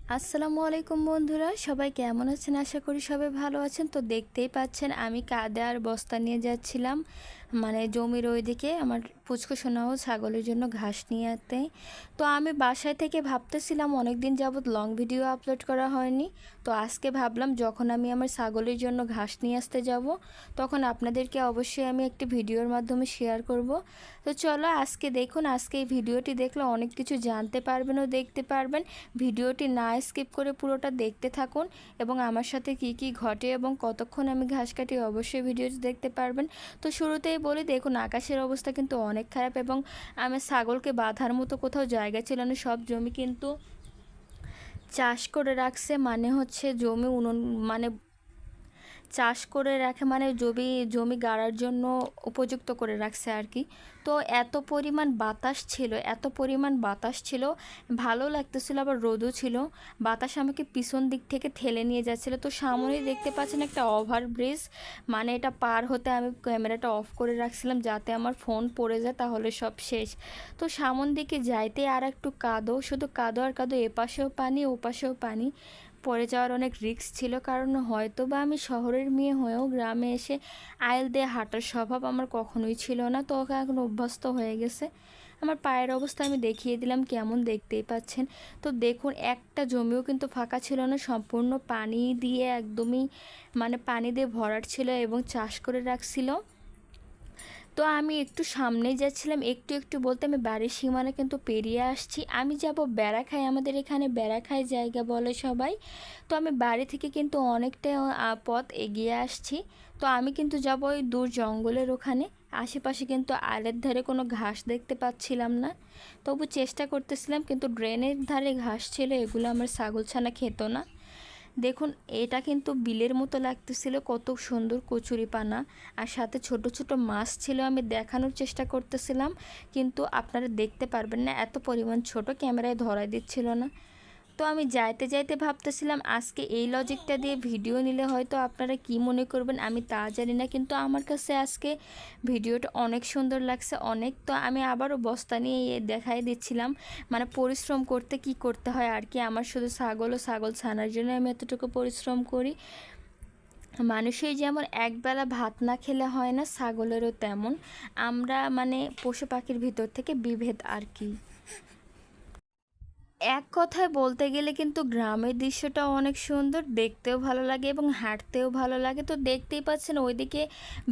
আসসালামু আলাইকুম বন্ধুরা, সবাই কেমন আছেন? আশা করি সবাই ভালো আছেন। তো দেখতেই পাচ্ছেন আমি কাঁধে আর বস্তা নিয়ে যাচ্ছিলাম জমির ওইদিকে আমার পুচকু সোনাও ছাগলের জন্য ঘাস নিয়ে আনতে। তো আমি বাসায় থেকে ভাবতেছিলাম অনেক দিন যাবত লং ভিডিও আপলোড করা হয়নি। তো আজকে ভাবলাম যখন আমি আমার ছাগলের জন্য ঘাস নিয়ে আসতে যাব তখন আপনাদেরকে অবশ্যই আমি একটি ভিডিওর মাধ্যমে শেয়ার করব। তো চলো আজকে দেখুন, আজকে এই ভিডিওটি দেখলে অনেক কিছু জানতে পারবেন ও দেখতে পারবেন। ভিডিওটি না স্কিপ করে পুরোটা দেখতে থাকুন এবং আমার সাথে কি কি ঘটে এবং কতক্ষণ আমি ঘাস কাটি অবশ্যই ভিডিওটি দেখতে পারবেন। তো শুরুতেই বলি, দেখুন আকাশের অবস্থা কিন্তু অনেক খারাপ এবং আমার ছাগলকে বাঁধার মতো কোথাও জায়গা ছিল না। সব জমি কিন্তু চাষ করে রাখছে, মানে হচ্ছে জমি মানে চাষ করে রাখে, মানে জমি জমি গাড়ার জন্য উপযুক্ত করে রাখছে আর কি। তো এত পরিমাণ বাতাস ছিল, এত পরিমাণ বাতাস ছিল, ভালো লাগতেছিল, আবার রোদও ছিল। বাতাস আমাকে পিছন দিক থেকে ঠেলে নিয়ে যাচ্ছিলো। তো সামনেই দেখতে পাচ্ছেন একটা ওভারব্রিজ, মানে এটা পার হতে আমি ক্যামেরাটা অফ করে রাখছিলাম যাতে আমার ফোন পড়ে যায় তাহলে সব শেষ। তো সামন দিকে যাইতে আর একটু কাদো, শুধু কাদো আর কাদো, এপাশেও পানি ওপাশেও পানি। পড়ে যাওয়ার অনেক রিস্ক ছিল, কারণ হয়তো বা আমি শহরের মেয়ে হয়েও গ্রামে এসে আইল দিয়ে হাঁটার স্বভাব আমার কখনোই ছিল না। তো এখন অভ্যস্ত হয়ে গেছে। আমার পায়ের অবস্থা আমি দেখিয়ে দিলাম কেমন, দেখতেই পাচ্ছেন। তো দেখুন একটা জমিও কিন্তু ফাঁকা ছিল না, সম্পূর্ণ পানি দিয়ে একদমই পানি দিয়ে ভরাট ছিল এবং চাষ করে রাখছিল। তো আমি একটু সামনেই যাচ্ছিলাম, একটু একটু বলতে আমি বাড়ির সীমানা কিন্তু পেরিয়ে আসছি। আমি যাব বেড়াখাই, আমাদের এখানে বেড়াখাই জায়গা বলে সবাই। তো আমি বাড়ি থেকে কিন্তু অনেকটা পথ এগিয়ে আসছি। তো আমি কিন্তু যাব ওই দূর জঙ্গলের ওখানে। আশেপাশে কিন্তু আলের ধারে কোনো ঘাস দেখতে পাচ্ছিলাম না, তবু চেষ্টা করতেছিলাম, কিন্তু ড্রেনের ধারে ঘাস ছিল, এগুলো আমার ছাগলছানা খেত না। দেখুন এটা কিন্তু বিলের মতো লাগতেছিল, কত সুন্দর কচুরিপানা আর সাথে ছোট ছোট মাছ ছিল। আমি দেখানোর চেষ্টা করতেছিলাম কিন্তু আপনারা দেখতে পারবেন না, এত পরিমাণ ছোট, ক্যামেরায় ধরাই দিচ্ছিল না। তো আমি যাইতে যাইতে ভাবতেছিলাম আজকে এই লজিকটা দিয়ে ভিডিও নিলে হয়তো আপনারা কি মনে করবেন আমি তা জানি না, কিন্তু আমার কাছে আজকে ভিডিওটা অনেক সুন্দর লাগছে অনেক। তো আমি আবারও বস্তা নিয়ে দেখাই দিচ্ছিলাম পরিশ্রম করতে কি করতে হয় আর কি। আমার শুধু ছাগল ও ছাগল ছানার জন্য আমি এতটুকু পরিশ্রম করি। মানুষের যেমন একবেলা ভাত না খেলে হয় না, ছাগলেরও তেমন। আমরা পশু পাখির ভিতর থেকে বিভেদ আর কি। এক কথায় বলতে গেলে কিন্তু গ্রামের দৃশ্যটা অনেক সুন্দর, দেখতেও ভালো লাগে এবং হাঁটতেও ভালো লাগে। তো দেখতেই পাচ্ছেন ওইদিকে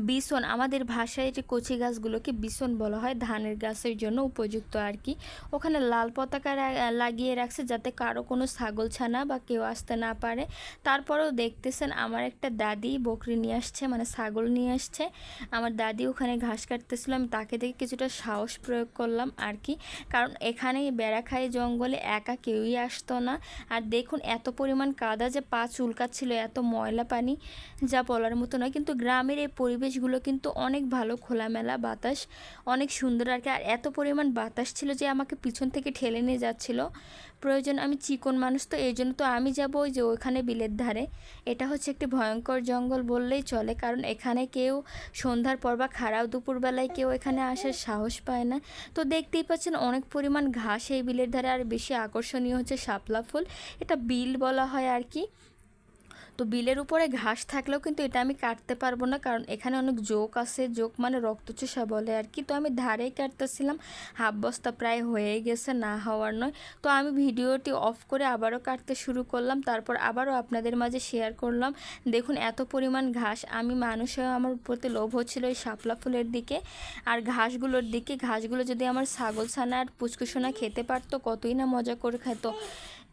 বিছন, আমাদের ভাষায় যে কচি গাছগুলোকে বিছন বলা হয়, ধানের গাছের জন্য উপযুক্ত আর কি। ওখানে লাল পতাকা লাগিয়ে রাখছে যাতে কারো কোনো ছাগল ছানা বা কেউ আসতে না পারে। তারপরেও দেখতেছেন আমার একটা দাদি বকরি নিয়ে আসছে, ছাগল নিয়ে আসছে। আমার দাদি ওখানে ঘাস কাটতেছিল, আমি তাকে দেখে কিছুটা সাহস প্রয়োগ করলাম আর কি, কারণ এখানে বেড়াখাই জঙ্গলে একা কেউই আসতো না। আর দেখুন এত পরিমাণ কাদা যে পা চুলকাচ্ছিল, এত ময়লা পানি যা বলার মতো নয়। কিন্তু গ্রামের এই পরিবেশগুলো কিন্তু অনেক ভালো, খোলামেলা বাতাস, অনেক সুন্দর আর কি। আর এত পরিমাণ বাতাস ছিল যে আমাকে পিছন থেকে ঠেলে নিয়ে যাচ্ছিল। প্রয়োজন, আমি চিকন মানুষ, তো এই জন্য তো আমি যাব ওই যে ওখানে বিলের ধারে। এটা হচ্ছে একটি ভয়ঙ্কর জঙ্গল বললেই চলে, কারণ এখানে কেউ সন্ধ্যার পর বা খারাপ দুপুরবেলায় কেউ এখানে আসার সাহস পায় না। তো দেখতেই পাচ্ছেন অনেক পরিমাণ ঘাস এই বিলের ধারে। আর বেশি আকর্ষণীয় হচ্ছে শাপলা ফুল, এটা বিল বলা হয় আর কি। তো বিলের উপরে ঘাস থাকলেও কিন্তু এটা আমি কাটতে পারবো না, কারণ এখানে অনেক জোক আছে, জোক মানে রক্তচোষা বলে আর কি। তো আমি ধারেই কাটতেছিলাম, হাফ বস্তা প্রায় হয়ে গেছে, না হওয়ার নয়। তো আমি ভিডিওটি অফ করে আবারও কাটতে শুরু করলাম, তারপর আবারও আপনাদের মাঝে শেয়ার করলাম। দেখুন এত পরিমাণ ঘাস, আমি মানুষেও আমার প্রতি লোভ হচ্ছিল এই শাপলা ফুলের দিকে আর ঘাসগুলোর দিকে। ঘাসগুলো যদি আমার ছাগল ছানা আর পুচকুসোনা খেতে পারতো কতই না মজা করে খেত।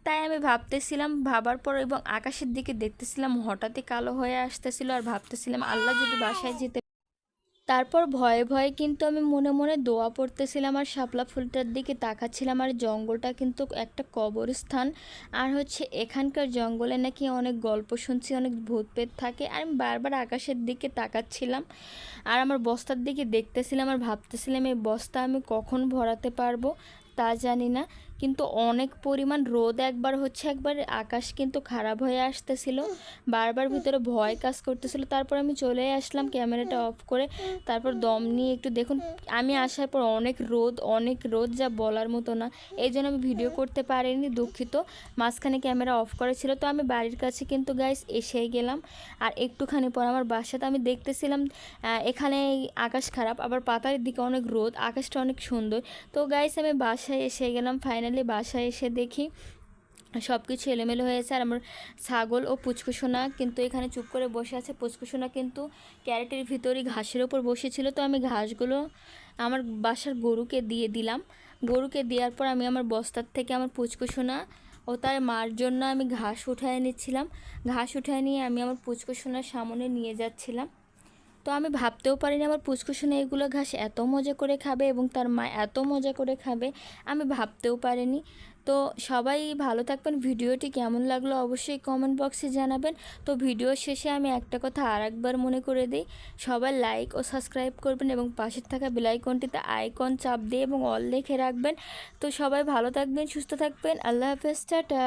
তাই আমি ভাবতেছিলাম, ভাবার পর এবং আকাশের দিকে দেখতেছিলাম, হঠাৎই কালো হয়ে আসতেছিল আর ভাবতেছিলাম আল্লাহ যদি বাসায় যেতে। তারপর ভয়ে ভয়ে কিন্তু আমি মনে মনে দোয়া পড়তেছিলাম আর শাপলা ফুলটার দিকে তাকাচ্ছিলাম। আর জঙ্গলটা কিন্তু একটা কবরস্থান। আর হচ্ছে এখানকার জঙ্গলে নাকি অনেক গল্প শুনছি, অনেক ভূত প্রেত থাকে। আর আমি বারবার আকাশের দিকে তাকাচ্ছিলাম আর আমার বস্তার দিকে দেখতেছিলাম আর ভাবতেছিলাম এই বস্তা আমি কখন ভরাতে পারবো তা জানি না। কিন্তু অনেক পরিমাণ রোদ একবার হচ্ছে, একবার আকাশ কিন্তু খারাপ হয়ে আসতেছিল, বারবার ভিতরে ভয় কাজ করতেছিল। তারপর আমি চলে আসলাম ক্যামেরাটা অফ করে, তারপর দম নিয়ে একটু দেখুন। আমি আসার পর অনেক রোদ যা বলার মতো না, এই জন্য আমি ভিডিও করতে পারিনি, দুঃখিত। মাঝখানে ক্যামেরা অফ করা ছিল। তো আমি বাড়ির কাছে কিন্তু গাইস এসেই গেলাম। আর একটুখানি পর আমার বাসাতে আমি দেখতেছিলাম এখানে আকাশ খারাপ, আবার পাতার দিকে অনেক রোদ, আকাশটা অনেক সুন্দর। তো গাইস আমি বাসায় এসে গেলাম। ফাইনালি বাসায় এসে দেখি সব কিছু এলোমেলো হয়েছে। আর আমার ছাগল ও পুচকুসোনা কিন্তু এখানে চুপ করে বসে আছে। পুচকুসোনা কিন্তু ক্যারেটের ভিতরে ঘাসের ওপর বসেছিল। তো আমি ঘাসগুলো আমার বাসার গরুকে দিয়ে দিলাম। গরুকে দেওয়ার পর আমি আমার বস্তার থেকে আমার পুচকুসোনা ও তার মার জন্য আমি ঘাস উঠায় নিচ্ছিলাম। ঘাস উঠায় নিয়ে আমি আমার পুচকুসোনার সামনে নিয়ে যাচ্ছিলাম। তো আমি ভাবতেও পারিনি আমার পুচকুসোনা এগুলো ঘাস এত মজা করে খাবে এবং তার মা এত মজা করে খাবে, আমি ভাবতেও পারিনি। তো সবাই ভালো থাকবেন। ভিডিওটি কেমন লাগলো অবশ্যই কমেন্ট বক্সে জানাবেন। তো ভিডিও শেষে আমি একটা কথা আরেকবার মনে করে দিই, সবাই লাইক ও সাবস্ক্রাইব করবেন এবং পাশে থাকা বেল আইকনটিতে আইকন চাপ দিয়ে এবং অল লিখে রাখবেন। তো সবাই ভালো থাকবেন, সুস্থ থাকবেন। আল্লাহ হাফেজ, টাটা।